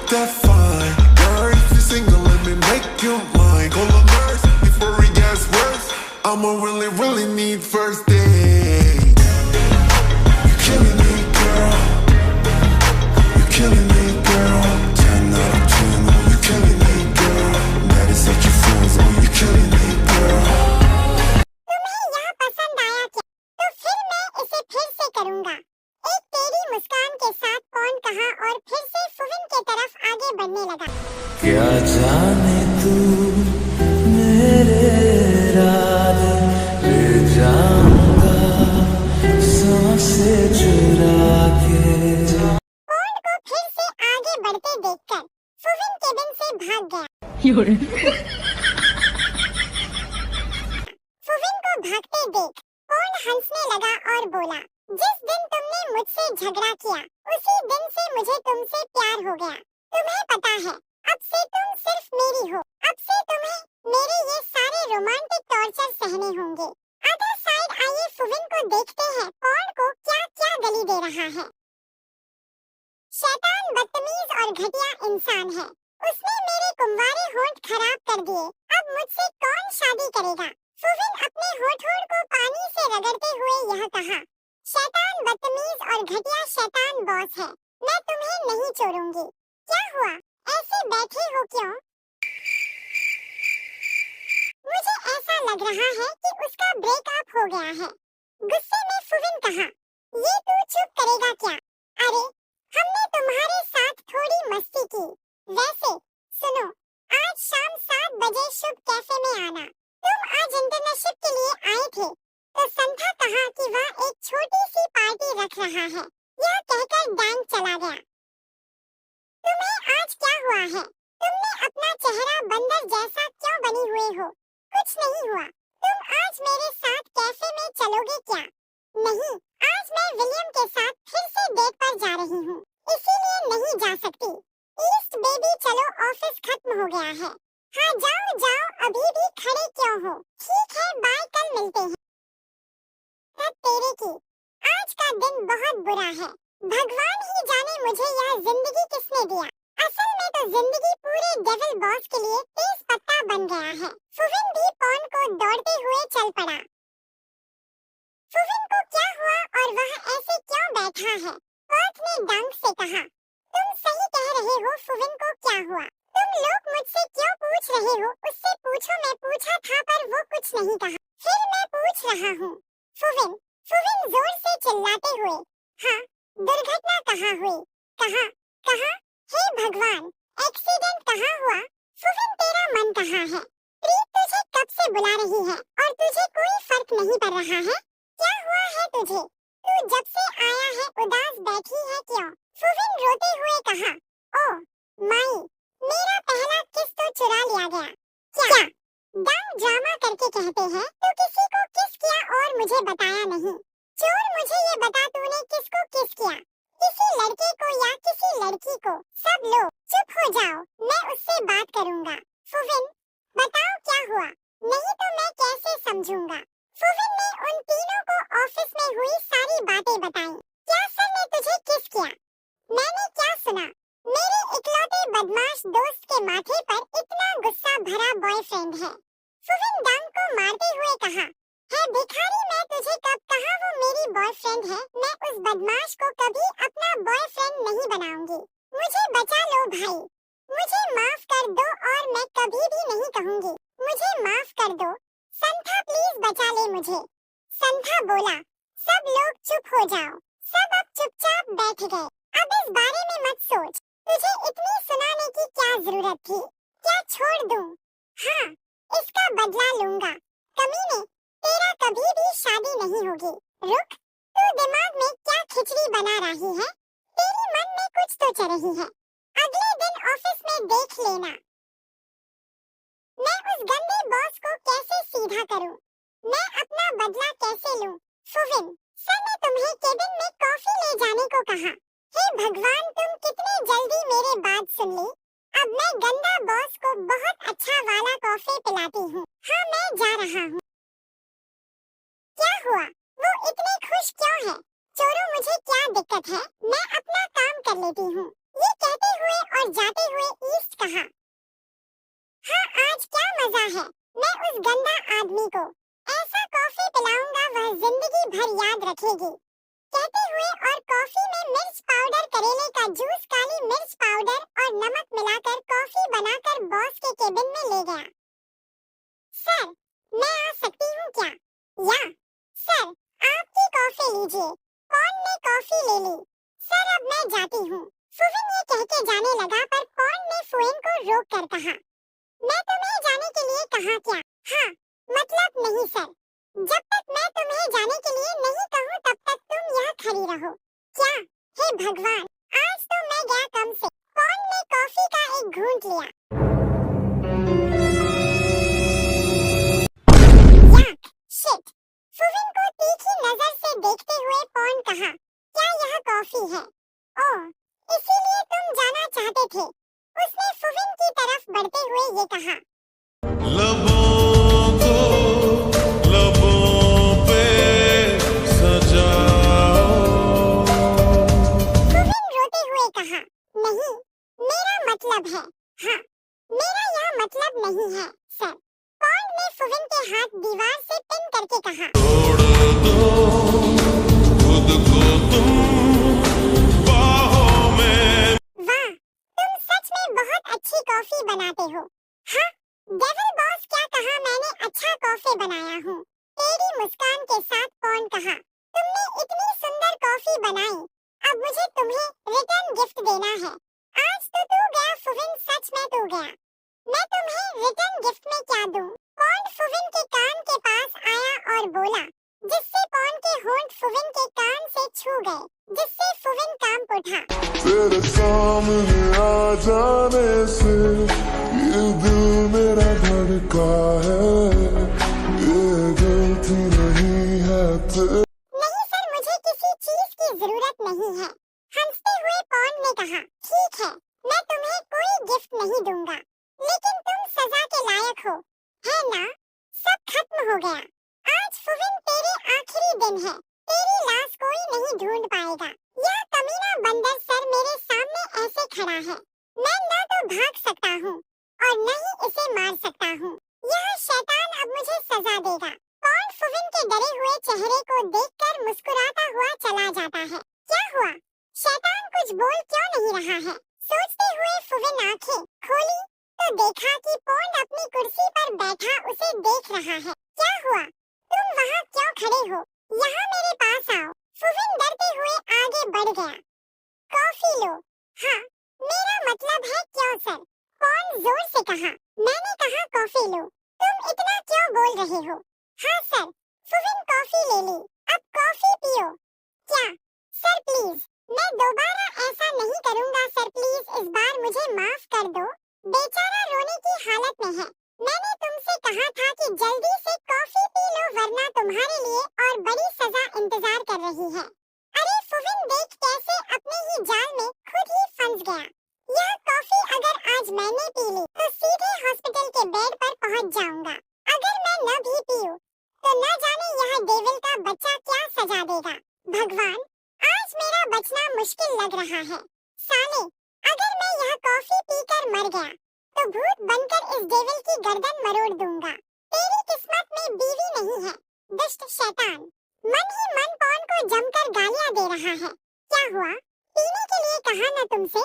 that fine. Girl, if you're single, let me make you mine. Call a nurse before it gets worse. I'ma really need first date. You're killing me, girl. You're killing me, girl. 10 out of 10, oh, you're killing me, girl. That is such a friends, oh, you're killing me, girl. तुम्हें यह पसंद आया क्या? तो फिर मैं इसे फिर से करूंगा। एक तेरी मुस्कान के साथ कौन कहा और फिर से फुविन के तरफ आगे बढ़ने लगा। क्या जाने तू मेरे रात ले जाऊंगा सांसें चुरा के। पॉन्ड को फिर से आगे बढ़ते देखकर फुविन केबिन से भाग गया। फुविन को भागते देख पॉन्ड हंसने लगा और बोला, जिस दिन तुमने मुझसे झगड़ा किया उसी दिन से मुझे तुमसे प्यार हो गया। तुम्हें पता है अब से तुम सिर्फ मेरी हो। अब से तुम्हें मेरे ये सारे रोमांटिक टॉर्चर सहने होंगे। अदर साइड आइए फुविन को देखते हैं पॉन्ड को क्या क्या गली दे रहा है। शैतान बदतमीज और घटिया इंसान है। उसने मेरे कुंवारे होंठ खराब कर दिए। अब मुझसे कौन शादी करेगा? फुविन अपने होंठ को पानी से रगड़ते हुए यह कहा। शैतान बदतमीज और घटिया शैतान बॉस है। मैं तुम्हें नहीं छोड़ूंगी। क्या हुआ? ऐसे बैठे हो क्यों? मुझे ऐसा लग रहा है कि उसका ब्रेकअप हो गया है। गुस्से में फुविन कहा, ये तू चुप करेगा क्या? अरे हमने तुम्हारे साथ थोड़ी मस्ती की। वैसे सुनो, आज शाम 7 बजे शुभ कैफे में आना। तुम आज इंटर्नशिप के लिए आए थे तो संथा कहा कि वह एक छोटी सी पार्टी रख रहा है। यह कहकर डैंग चला गया। तुम्हें आज क्या हुआ है? तुमने अपना चेहरा बंदर जैसा क्यों बनी हुए हो? कुछ नहीं हुआ। तुम आज मेरे साथ कैफे में चलोगे क्या? नहीं, आज मैं विलियम के साथ फिर से डेट पर जा रही हूँ, इसीलिए नहीं जा सकती। ईस्ट बेबी चलो, ऑफिस खत्म हो गया है। हाँ जाओ जाओ, अभी भी खड़े क्यों हो? ठीक है बाय, कल मिलते हैं। तेरे की आज का दिन बहुत बुरा है। भगवान ही जाने मुझे यह जिंदगी किसने दिया। असल में तो जिंदगी पूरे डेविल बॉस के लिए तेज पत्ता बन गया है। फुविन भी पॉन्ड को दौड़ते हुए चल पड़ा। फुविन को क्या हुआ और वह ऐसे क्यों बैठा है? पर्थ ने डंक से कहा, तुम सही कह रहे हो फुविन को क्या हुआ? तुम लोग मुझसे क्यों पूछ रहे हो? उससे पूछो, मैं पूछा था पर वो कुछ नहीं कहा। फिर मैं पूछ रहा हूँ। फुविन जोर से चिल्लाते हुए, हाँ दुर्घटना कहाँ हुई? कहाँ कहाँ? हे भगवान, एक्सीडेंट कहाँ हुआ? फुविन तेरा मन कहाँ है? प्रीत तुझे कब से बुला रही है और तुझे कोई फर्क नहीं पड़ रहा है? क्या हुआ है तुझे? तू जब से आया है उदास बैठी है क्यों? फुविन रोते हुए कहा, ओ माई, मेरा पहला किस तो चुरा लिया गया। क्या? डंग ड्रामा करके कहते हैं तो किसी को किस किया और मुझे बताया नहीं। चोर, मुझे ये बता तूने किसको किस किया? किसी लड़के को या किसी लड़की को? सब लोग चुप हो जाओ, मैं उससे बात करूंगा। फुविन बताओ क्या हुआ, नहीं तो मैं कैसे समझूंगा। फुविन ने उन तीनों को ऑफिस में हुई सारी बातें बताई। क्या सर ने तुझे किस किया? मैंने क्या सुना? मेरे इकलौते बदमाश दोस्त के माथे पर इतना गुस्सा भरा बॉयफ्रेंड है। फुविन डंग को मारते हुए कहा, है भिखारी, मैं तुझे कब कहा वो मेरी बॉयफ्रेंड है? मैं उस बदमाश को कभी अपना बॉयफ्रेंड नहीं बनाऊंगी। मुझे बचा लो भाई, मुझे माफ कर दो और मैं कभी भी नहीं कहूंगी मुझे माफ कर दो। संथा प्लीज बचा ले मुझे। संथा बोला, सब लोग चुप हो जाओ। सब अब चुपचाप बैठ गए। अब इस बारे में मत सोच, तुझे इतनी सुनाने की क्या जरूरत थी? क्या छोड़ दूं? हाँ, इसका बदला लूंगा। कमीने, तेरा कभी भी शादी नहीं होगी। रुक, तू दिमाग में क्या खिचड़ी बना रही है? तेरी मन में कुछ तो चल रही है। अगले दिन ऑफिस में देख लेना। मैं उस गंदे बॉस को कैसे सीधा करूं? मैं अपना बदला कैसे लूं? फुविन, सर ने तुम्हें केबिन में कॉफी ले जाने को कहा। हे भगवान, तुम कितने जल्दी मेरे बात सुन ली। अब मैं गंदा बॉस को बहुत अच्छा वाला कॉफी पिलाती हूँ। हाँ मैं जा रहा हूँ। क्या हुआ? वो इतने खुश क्यों है? चोरों, मुझे क्या दिक्कत है? मैं अपना काम कर लेती हूँ। ये कहते हुए और और जाते हुए ईस्ट कहा, हाँ आज क्या मजा है, मैं उस गंदा आदमी को ऐसा कॉफी पिलाऊंगा वह जिंदगी भर याद रखेगी, कहते हुए और कॉफी में मिर्च पाउडर, करेले का जूस, काली मिर्च पाउडर और नमक मिलाकर कॉफी बनाकर बॉस के केबिन में ले गया। सर मैं आ सकती हूँ क्या? या सर आपकी कॉफी लीजिए। पॉन ने कॉफी ले ली। सर अब मैं जाती हूँ, फुविन ये कह के जाने लगा, पर पॉन ने फुविन को रोक कर कहा, मैं तुम्हें जाने के लिए कहा क्या? हाँ मतलब नहीं सर, जब तक मैं तुम्हें जाने के लिए नहीं कहूँ तब तक तुम यहाँ खड़ी रहो। क्या? हे भगवान, आज तो मैं गया कम से। पॉन ने कॉफी का एक घूंट लिया। याक, शिट। फुविन को तीखी नजर से देखते हुए पॉन कहा, क्या यह कॉफी है? ओह, इसीलिए तुम जाना चाहते थे। उसने फुविन की तरफ बढ़ते हुए ये कहा, लबों को लबों पे सजाओ। फुविन रोते हुए कहा, नहीं मेरा मतलब है, हाँ मेरा यह मतलब नहीं है सर। पॉन ने फुविन के हाथ दीवार से पिन करके कहा, तोड़ दो खुद को तुम बाहों में। वाह तुम सच में बहुत अच्छी कॉफी बनाते हो। हाँ डेविल बॉस, क्या कहा मैंने अच्छा कॉफी बनाया हूँ? तेरी मुस्कान के साथ पॉन कहा, तुमने इतनी सुंदर कॉफी बनाई, अब मुझे तुम्हें रिटर्न गिफ्ट देना है। आज तो तू गया फुविन, सच में तू गया। मैं तुम्हें रिटर्न गिफ्ट में क्या दूं? पॉन फुविन के कान के पास आया और बोला, जिससे पॉन के होंठ फुविन के कान से छू गए, जिससे फुविन कांप उठा। तेरे सामने आ जाने से ये दिल मेरा धड़का है, ये गलती नहीं है नहीं सर, मुझे किसी चीज की जरूरत नहीं है। हंसते हुए पॉन ने कहा, ठीक है मैं तुम्हें कोई गिफ्ट नहीं दूंगा, लेकिन तुम सजा के लायक हो, है ना? सब खत्म हो गया। आज फुविन तेरे आखिरी दिन है, तेरी लाश कोई नहीं ढूंढ पाएगा। यह कमीना बंदर सर मेरे सामने ऐसे खड़ा है, मैं न तो भाग सकता हूँ और न ही इसे मार सकता हूँ। यह शैतान अब मुझे सजा देगा। पॉन फुविन के डरे हुए चेहरे को देखकर मुस्कुराता हुआ चला जाता है। क्या हुआ? शैतान कुछ बोल क्यों नहीं रहा है? सोचते हुए फुविन आंखें खोली तो देखा कि पॉन अपनी कुर्सी पर बैठा उसे देख रहा है। क्या हुआ? तुम वहाँ क्यों खड़े हो? यहाँ मेरे पास आओ। फुविन डरते हुए आगे बढ़ गया। कॉफी लो। हाँ मेरा मतलब है क्यों सर? पॉन जोर से कहा। मैंने कहा कॉफी लो, तुम इतना क्यों बोल रहे हो? हाँ सर। फुविन कॉफी ले ली, अब कॉफी पियो। क्या? सर प्लीज, मैं दोबारा ऐसा नहीं करूँगा सर, प्लीज इस बार मुझे माफ कर दो। बेचारा रोने की हालत में है। मैंने तुमसे कहा था कि जल्दी से कॉफी पी लो वरना तुम्हारे लिए और बड़ी सजा इंतजार कर रही है। अरे फुविन देख कैसे अपने ही जाल में खुद ही फंस गया। यह कॉफी अगर आज मैंने पी ली तो सीधे हॉस्पिटल के बेड पर पहुंच जाऊंगा। अगर मैं न भी पीऊं तो न जाने यह डेविल का बच्चा क्या सजा देगा। भगवान, आज मेरा बचना मुश्किल लग रहा है। साले, अगर मैं यह कॉफी पीकर मर गया तो भूत बनकर इस डेविल की गर्दन मरोड़ दूंगा। तेरी किस्मत में बीवी नहीं है, दुष्ट शैतान। मन ही मन पॉन को जमकर गालियां दे रहा है। क्या हुआ? पीने के लिए कहा न तुमसे?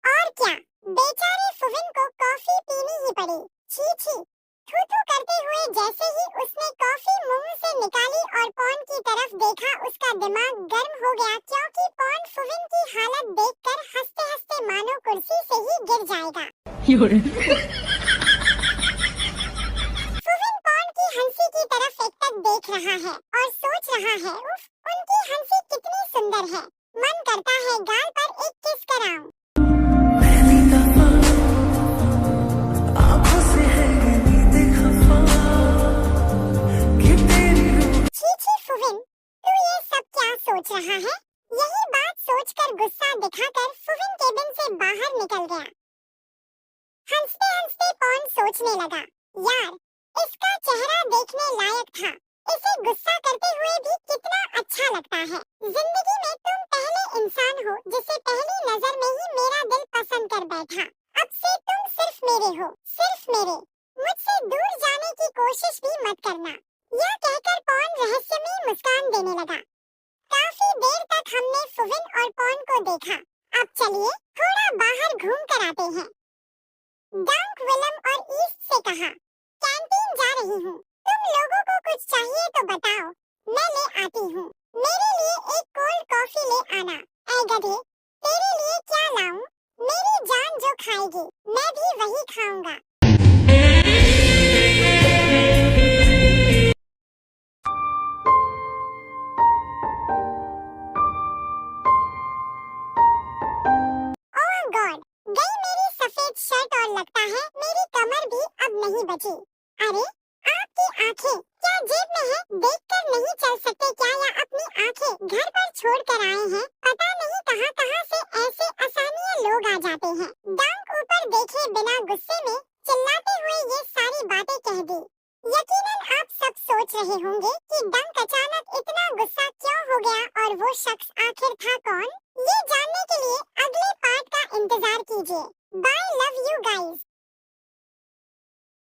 और क्या, बेचारे फुविन को कॉफी पीनी ही पड़ी। छी छी। थू-थू करते हुए जैसे ही उसने कॉफी मुंह से निकाली और पॉन की तरफ देखा, उसका दिमाग गर्म हो गया, क्योंकि पॉन फुविन की हालत देखकर हंसते हंसते मानो कुर्सी से ही गिर जाएगा। फुविन पॉन की हंसी की तरफ एकटक देख रहा है और सोच रहा है, उफ, उनकी हंसी कितनी सुंदर है। मन करता है गाल पर एक किस कराऊं। फुविन, तू ये सब क्या सोच रहा है? यही बात सोचकर गुस्सा दिखाकर फुविन केबिन से बाहर निकल गया। हंसते हंसते पॉन सोचने लगा, यार इसका चेहरा देखने लायक था, इसे गुस्सा करते हुए भी कितना अच्छा लगता है। जिंदगी में तुम पहले इंसान हो जिसे पहली नजर में ही मेरा दिल पसंद कर बैठा। अब से तुम सिर्फ मेरे हो, सिर्फ मेरे। मुझसे दूर जाने की कोशिश भी मत करना। यह कहकर पॉन रहस्यमयी मुस्कान देने लगा। काफी देर तक हमने फुविन और पॉन को देखा। अब चलिए थोड़ा बाहर घूम कर आते हैं। डंक विलम और ईस्ट से कहा, कैंटीन जा रही हूँ, तुम लोगों को कुछ चाहिए तो बताओ, मैं ले आती हूँ। मेरे लिए एक कोल्ड कॉफी ले आना। ऐ गधे, तेरे लिए क्या लाऊं? मेरी जान जो खाएगी मैं भी वही खाऊंगा। ओह गॉड, गई मेरी सफेद शर्ट और लगता है मेरी कमर भी अब नहीं बची। अरे आपकी आंखें क्या जेब में है? देखकर नहीं चल सकते क्या या अपनी आंखें घर पर छोड़ कर आए हैं? पता नहीं कहां कहां से ऐसे आसानियां लोग आ जाते हैं। डंक ऊपर देखे बिना गुस्से में चिल्लाते हुए ये सारी बातें कह दी। यकीनन आप सब सोच रहे होंगे कि डंक अचानक इतना गुस्सा क्यों हो गया और वो शख्स आखिर था कौन? ये जानने के लिए अगले पार्ट का इंतजार कीजिए। Bye, love you guys.